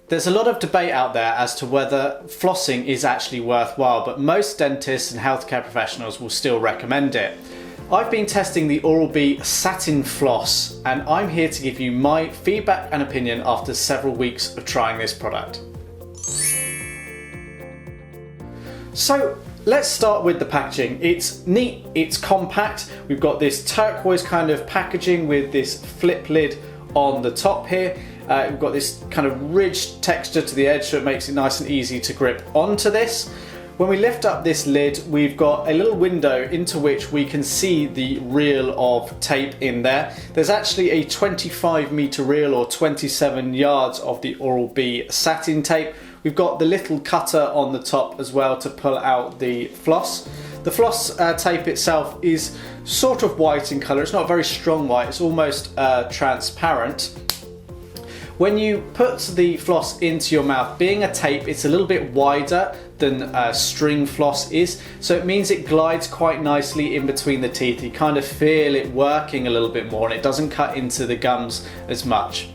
There's a lot of debate out there as to whether flossing is actually worthwhile, but most dentists and healthcare professionals will still recommend it. I've been testing the Oral-B Satin Floss, and I'm here to give you my feedback and opinion after several weeks of trying this product. So let's start with the packaging. It's neat, it's compact. We've got this turquoise kind of packaging with this flip lid on the top here. We've got this kind of ridged texture to the edge, so it makes it nice and easy to grip onto this. When we lift up this lid, we've got a little window into which we can see the reel of tape in there. There's actually a 25-meter reel or 27 yards of the Oral-B satin tape. We've got the little cutter on the top as well to pull out the floss. The floss tape itself is sort of white in colour. It's not very strong white, it's almost transparent. When you put the floss into your mouth, being a tape, it's a little bit wider than string floss is, so it means it glides quite nicely in between the teeth. You kind of feel it working a little bit more and it doesn't cut into the gums as much.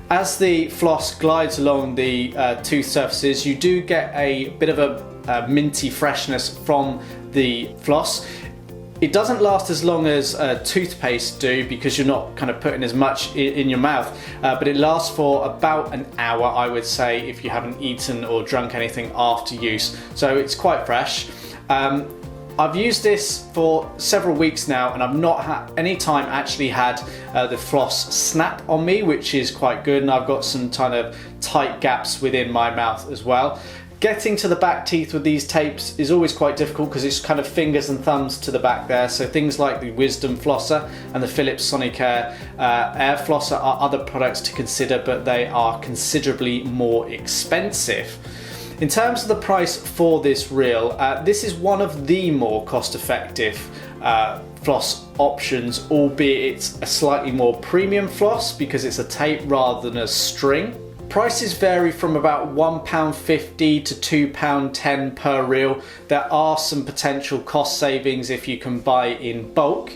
As the floss glides along the tooth surfaces, you do get a bit of a minty freshness from the floss. It doesn't last as long as toothpaste do because you're not kind of putting as much in your mouth, but it lasts for about an hour, I would say, if you haven't eaten or drunk anything after use. So it's quite fresh. I've used this for several weeks now and I've not had any time actually had the floss snap on me, which is quite good, and I've got some kind of tight gaps within my mouth as well. Getting to the back teeth with these tapes is always quite difficult because it's kind of fingers and thumbs to the back there. So things like the Wisdom Flosser and the Philips Sonicare Air Flosser are other products to consider, but they are considerably more expensive. In terms of the price for this reel, this is one of the more cost-effective floss options, albeit it's a slightly more premium floss because it's a tape rather than a string. Prices vary from about £1.50 to £2.10 per reel. There are some potential cost savings if you can buy in bulk.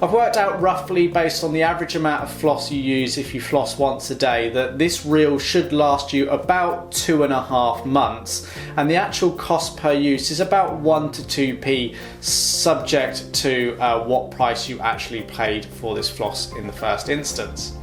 I've worked out roughly, based on the average amount of floss you use if you floss once a day, that this reel should last you about 2.5 months, and the actual cost per use is about 1 to 2p, subject to what price you actually paid for this floss in the first instance.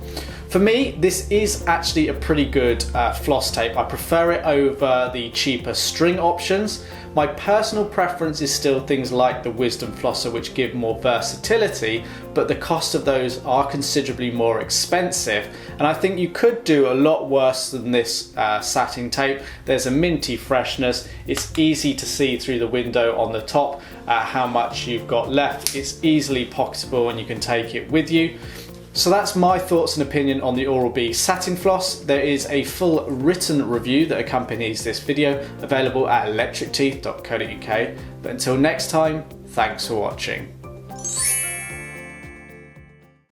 For me, this is actually a pretty good floss tape. I prefer it over the cheaper string options. My personal preference is still things like the Wisdom Flosser, which give more versatility, but the cost of those are considerably more expensive. And I think you could do a lot worse than this satin tape. There's a minty freshness. It's easy to see through the window on the top how much you've got left. It's easily pocketable and you can take it with you. So that's my thoughts and opinion on the Oral-B Satin Floss. There is a full written review that accompanies this video, available at electricteeth.co.uk. But until next time, thanks for watching.